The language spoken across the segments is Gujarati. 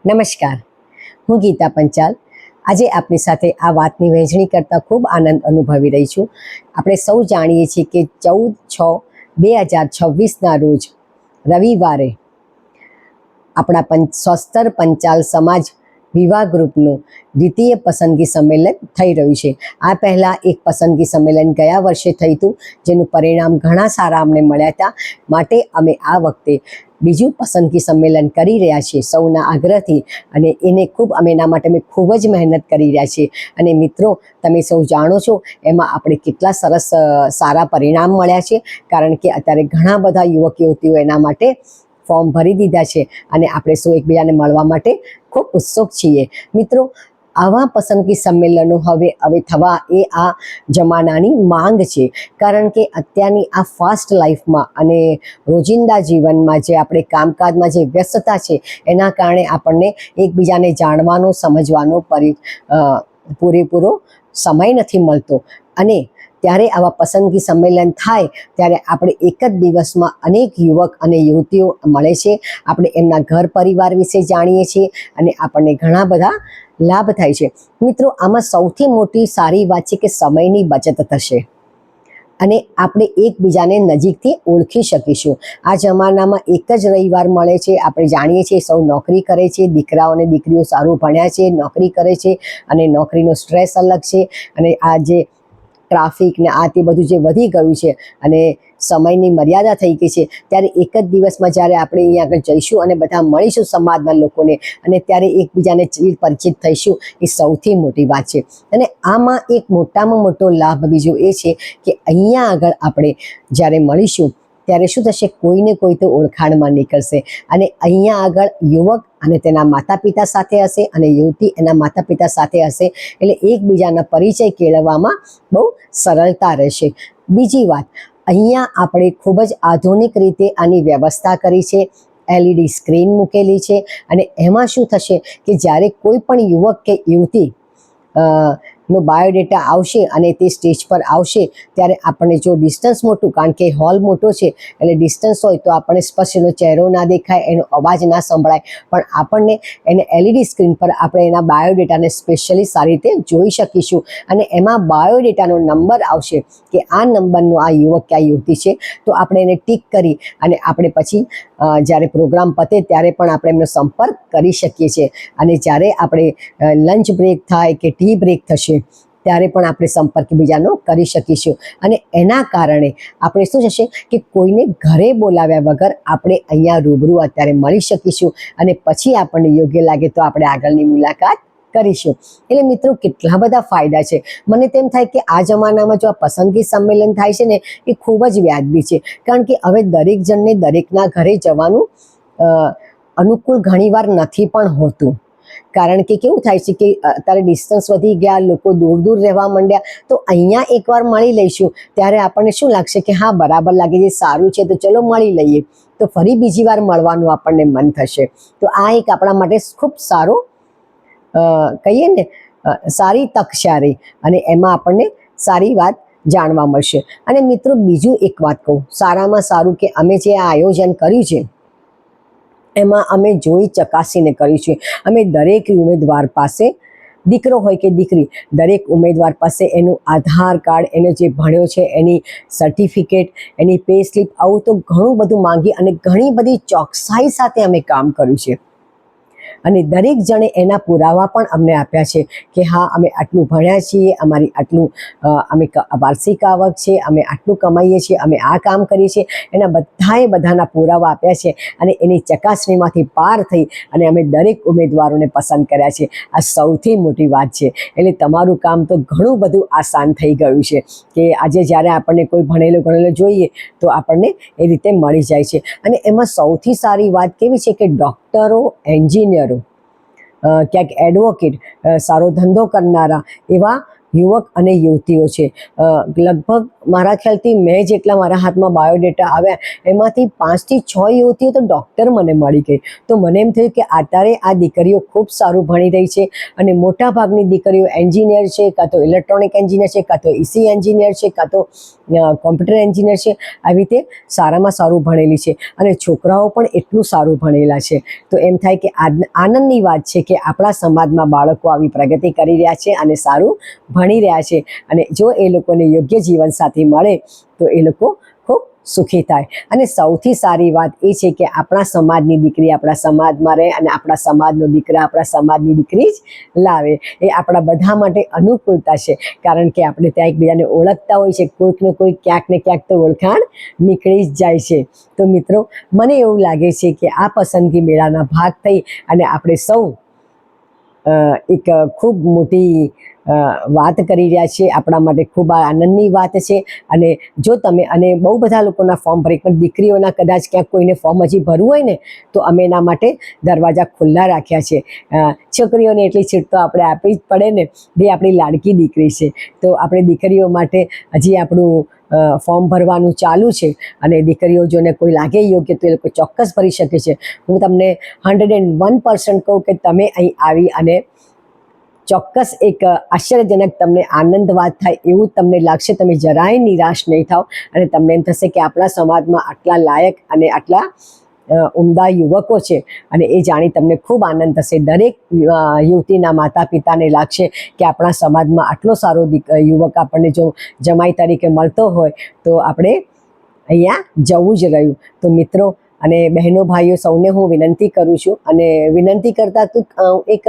નમસ્કાર, હું ગીતા પંચાલ. આજે આપની સાથે આ વાતની વહેંચણી કરતાં ખૂબ આનંદ અનુભવી રહી છું. આપણે સૌ જાણીએ છીએ કે 14/6/2026ના રોજ રવિવારે આપણા સ્વસ્તર પંચાલ સમાજ વિવાહ ગ્રુપનું દ્વિતીય પસંદગી સંમેલન થઈ રહ્યું છે. આ પહેલાં એક પસંદગી સંમેલન ગયા વર્ષે થયું હતું, જેનું પરિણામ ઘણા સારા અમને મળ્યા હતા. માટે અમે આ વખતે બીજું પસંદગી સંમેલન કરી રહ્યા છીએ સૌના આગ્રહથી, અને અમે એના માટે ખૂબ જ મહેનત કરી રહ્યા છીએ. અને મિત્રો, તમે સૌ જાણો છો એમાં આપણે કેટલા સરસ સારા પરિણામ મળ્યા છે, કારણ કે અત્યારે ઘણા બધા યુવક યુવતીઓ એના માટે ફોર્મ ભરી દીધા છે અને આપણે સૌ એકબીજાને મળવા માટે ખૂબ ઉત્સુક છીએ. મિત્રો, આવા પસંદગી સંમેલનો હવે થવા એ આ જમાનાની માંગ છે, કારણ કે અત્યારની આ ફાસ્ટ લાઈફમાં અને રોજિંદા જીવનમાં જે આપણે કામકાજમાં જે વ્યસ્તતા છે એના કારણે આપણને એકબીજાને જાણવાનો સમજવાનો પૂરેપૂરો સમય નથી મળતો. અને ત્યારે આવા પસંદગી સંમેલન થાય ત્યારે આપણે એક જ દિવસમાં અનેક યુવક અને યુવતીઓ મળે છે. આપણે એમના ઘર પરિવાર વિશે જાણીએ છીએ અને આપણને ઘણા બધા લાભ થાય છે. મિત્રો, આમાં સૌથી મોટી સારી વાત છે કે સમયની બચત થશે અને આપણે એકબીજાને નજીકથી ઓળખી શકીશું. આ જમાનામાં એક જ રવિવાર મળે છે. આપણે જાણીએ છીએ સૌ નોકરી કરે છે, દીકરાઓ અને દીકરીઓ સારું ભણ્યા છે, નોકરી કરે છે અને નોકરીનો સ્ટ્રેસ અલગ છે, અને આ જે ટ્રાફિક ને આ તે બધું જે વધી ગયું છે અને સમયની મર્યાદા થઈ ગઈ છે, ત્યારે એક જ દિવસમાં જ્યારે આપણે અહીંયા આગળ જઈશું અને બધા મળીશું સમાજના લોકોને, અને ત્યારે એકબીજાને પરિચિત થઈશું, એ સૌથી મોટી વાત છે. અને આમાં એક મોટામાં મોટો લાભ બીજો એ છે કે અહીંયા આગળ આપણે જ્યારે મળીશું ત્યારે શું થશે, કોઈને કોઈ તો ઓળખાણમાં નીકળશે, અને અહીંયા આગળ યુવક અને તેના માતા પિતા સાથે હશે અને યુવતી એના માતા પિતા સાથે હશે, એટલે એકબીજાના પરિચય કેળવવામાં બહુ સરળતા રહેશે. બીજી વાત, અહીંયા આપણે ખૂબ જ આધુનિક રીતે આની વ્યવસ્થા કરી છે. LED સ્ક્રીન મૂકેલી છે, અને એમાં શું થશે કે જ્યારે કોઈ પણ યુવક કે યુવતી નો બાયોડેટા આવશે અને તે સ્ટેજ પર આવશે ત્યારે આપણને જો ડિસ્ટન્સ મોટું, કારણ કે હોલ મોટો છે એટલે ડિસ્ટન્સ હોય તો આપણને સ્પષ્ટ એનો ચહેરો ના દેખાય, એનો અવાજ ના સંભળાય, પણ આપણને એને LED સ્ક્રીન પર આપણે એના બાયોડેટાને સ્પેશિયલી સારી રીતે જોઈ શકીશું. અને એમાં બાયોડેટાનો નંબર આવશે કે આ નંબરનો આ યુવક કે આ યુવતી છે, તો આપણે એને ટિક કરી અને આપણે પછી જ્યારે પ્રોગ્રામ પતે ત્યારે પણ આપણે એમનો સંપર્ક કરી શકીએ છીએ. અને જ્યારે આપણે લંચ બ્રેક થાય કે ટી બ્રેક થશે ત્યારે પણ આપણે સંપર્ક બીજાનો કરી શકીશું. અને એના કારણે આપણે શું થશે કે કોઈને ઘરે બોલાવ્યા વગર આપણે અહીંયા રૂબરૂ અત્યારે મળી શકીશું, અને પછી આપણને યોગ્ય લાગે તો આપણે આગળની મુલાકાત કરીશું. એટલે મિત્રો, કેટલા બધા ફાયદા છે. મને તેમ થાય કે આ જમાનામાં જો આ પસંદગી સંમેલન થાય છે ને, એ ખૂબ જ વ્યાજબી છે, કારણ કે હવે દરેક જણને દરેકના ઘરે જવાનું અનુકૂળ ઘણીવાર નથી પણ હોતું, કારણ કે કેવું થાય છે કે અત્યારે ડિસ્ટન્સ વધી ગયા, લોકો દૂર દૂર રહેવા માંડ્યા, તો અહીંયા એકવાર મળી લઈશું ત્યારે આપણને શું લાગશે કે હા, બરાબર લાગે છે, સારું છે, તો ચલો મળી લઈએ, તો ફરી બીજી વાર મળવાનું આપણને મન થશે. તો આ એક આપણા માટે ખૂબ સારો કહીએ ને સારી તક છે, અને એમાં આપણને સારી વાત જાણવા મળશે. અને મિત્રો, બીજું એક વાત કહું, સારામાં સારું કે અમે જે આ આયોજન કર્યું છે એમાં અમે જોઈ ચકાસીને કર્યું છે. અમે દરેક ઉમેદવાર પાસે, દીકરો હોય કે દીકરી, દરેક ઉમેદવાર પાસે એનું આધાર કાર્ડ, એનો જે ભણ્યો છે એની સર્ટિફિકેટ, એની પે સ્લીપ, આવું તો ઘણું બધું માંગી અને ઘણી બધી ચોકસાઈ સાથે અમે કામ કર્યું છે. અને દરેક જણે એના પુરાવા પણ અમને આપ્યા છે કે હા, અમે આટલું ભણ્યા છીએ, અમારી આટલું અમે વાર્ષિક આવક છે, અમે આટલું કમાઈએ છીએ, અમે આ કામ કરીએ છીએ, એના બધાના પુરાવા આપ્યા છે. અને એની ચકાસણીમાંથી પાર થઈ અને અમે દરેક ઉમેદવારોને પસંદ કર્યા છે. આ સૌથી મોટી વાત છે. એટલે તમારું કામ તો ઘણું બધું આસાન થઈ ગયું છે કે આજે જ્યારે આપણને કોઈ ભણેલો ગણેલો જોઈએ તો આપણને એ રીતે મળી જાય છે. અને એમાં સૌથી સારી વાત કેવી છે કે ડૉક્ટરો, એન્જિનિયરો, ક્યાંક એડવોકેટ, સારો ધંધો કરનારા એવા યુવક અને યુવતીઓ છે. લગભગ મારા ખ્યાલથી મેં જેટલા મારા હાથમાં બાયોડેટા આવ્યા એમાંથી 5 થી 6 યુવતીઓ તો ડૉક્ટર મને મળી ગઈ. તો મને એમ થયું કે અત્યારે આ દીકરીઓ ખૂબ સારું ભણી રહી છે અને મોટાભાગની દીકરીઓ એન્જિનિયર છે, કાં તો ઇલેક્ટ્રોનિક એન્જિનિયર છે, કાં તો ઈસી એન્જિનિયર છે, કાં તો કોમ્પ્યુટર એન્જિનિયર છે. આવી રીતે સારામાં સારું ભણેલી છે અને છોકરાઓ પણ એટલું સારું ભણેલા છે. તો એમ થાય કે આનંદની વાત છે કે આપણા સમાજમાં બાળકો આવી પ્રગતિ કરી રહ્યા છે અને સારું ભણી રહ્યા છે. અને જો એ લોકોને યોગ્ય જીવનસાથી મળે તો એ લોકો ખૂબ સુખી થાય. અને સૌથી સારી વાત એ છે કે આપણા સમાજની દીકરી આપણા સમાજમાં રહે અને આપણા સમાજનો દીકરા આપણા સમાજની દીકરી જ લાવે. એ આપણા બધા માટે અનુકૂળતા છે, કારણ કે આપણે ત્યાં એકબીજાને ઓળખતા હોય છે. કોઈક ને કોઈક ક્યાંક ને ક્યાંક તો ઓળખાણ નીકળી જ જાય છે. તો મિત્રો, મને એવું લાગે છે કે આ પસંદગી મેળાના ભાગ થઈ અને આપણે સૌ એક ખૂબ મોટી વાત કરી રહ્યા છીએ. આપણા માટે ખૂબ આનંદની વાત છે. અને જો તમે, અને બહુ બધા લોકોના ફોર્મ ભરી, પણ દીકરીઓના કદાચ ક્યાંક કોઈને ફોર્મ હજી ભરવું હોય ને તો અમે એના માટે દરવાજા ખુલ્લા રાખ્યા છે. છોકરીઓને એટલી છૂટ તો આપણે આપવી જ પડે ને, બે આપણી લાડકી દીકરી છે. તો આપણે દીકરીઓ માટે હજી આપણું ફોર્મ ભરવાનું ચાલુ છે અને દીકરીઓ જોને કોઈ લાગે યોગ્ય તો એ લોકો ચોક્કસ ભરી શકે છે. હું તમને 101% કહું કે તમે અહીં આવી અને ચોક્કસ એક આશ્ચર્યજનક તમને આનંદ વાત થાય એવું તમને લાગશે. તમે જરાય નિરાશ નહીં થાવ અને તમને એમ થશે કે આપણા સમાજમાં આટલા લાયક અને આટલા ઉમદા યુવકો છે અને એ જાણી તમને ખૂબ આનંદ થશે. દરેક યુવતીના માતા પિતાને લાગશે કે આપણા સમાજમાં આટલો સારો યુવક આપણને જો જમાઈ તરીકે મળતો હોય તો આપણે અહીંયા જવું જ રહ્યું. તો મિત્રો અને બહેનો ભાઈઓ સૌને હું વિનંતી કરું છું, અને વિનંતી કરતાં તો એક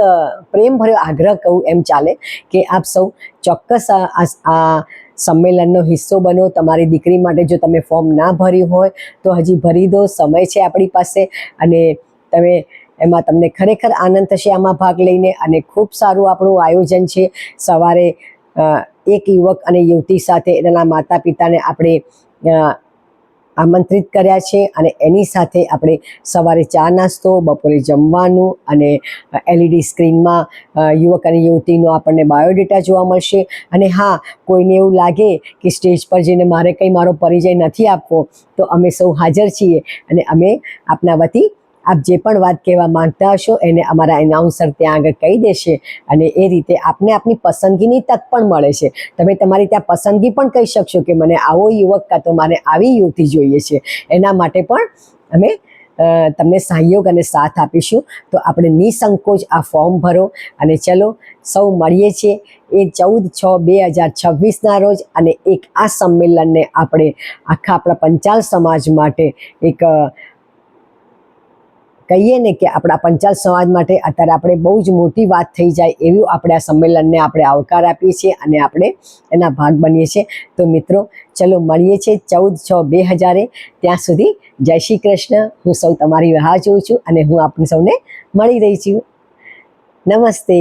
પ્રેમભર્યો આગ્રહ કહું એમ ચાલે, કે આપ સૌ ચોક્કસ આ સંમેલનનો હિસ્સો બનો. તમારી દીકરી માટે જો તમે ફોર્મ ના ભર્યું હોય તો હજી ભરી દો, સમય છે આપણી પાસે. અને તમે એમાં તમને ખરેખર આનંદ થશે આમાં ભાગ લઈને. અને ખૂબ સારું આપણું આયોજન છે. સવારે એક યુવક અને યુવતી સાથે એના માતા પિતાને આપણે આમંત્રિત કર્યા છે અને એની સાથે આપણે સવારે ચા નાસ્તો, બપોરે જમવાનું અને LED સ્ક્રીનમાં યુવક અને યુવતીનો આપણને બાયોડેટા જોવા મળશે. અને હા, કોઈને એવું લાગે કે સ્ટેજ પર જઈને મારે કંઈ મારો પરિચય નથી આપવો, તો અમે સૌ હાજર છીએ અને અમે આપના વતી આપ જે પણ વાત કહેવા માંગતા હશો એને અમારા એનાઉન્સર ત્યાં આગળ કહી દેશે અને એ રીતે આપને આપની પસંદગીની તક પણ મળે છે. તમે તમારી ત્યાં પસંદગી પણ કહી શકશો કે મને આવો યુવક કાં તો મારે આવી યુવતી જોઈએ છે. એના માટે પણ અમે તમને સહયોગ અને સાથ આપીશું. તો આપણે નિસંકોચ આ ફોર્મ ભરો અને ચલો સૌ મળીએ છીએ એ 14/6/2026ના રોજ. અને એક આ સંમેલનને આપણે આખા આપણા પંચાલ સમાજ માટે એક કહીએ ને કે આપણા પંચાલ સમાજ માટે અત્યારે આપણે બહુ જ મોટી વાત થઈ જાય એવું આપણે આ સંમેલનને આપણે આવકાર આપીએ છીએ અને આપણે એના ભાગ બનીએ છીએ. તો મિત્રો, ચલો મળીએ છીએ 14/6/2000. ત્યાં સુધી જય શ્રી કૃષ્ણ. હું સૌ તમારી રાહ જોઉં છું અને હું આપને સૌને મળી રહી છું. નમસ્તે.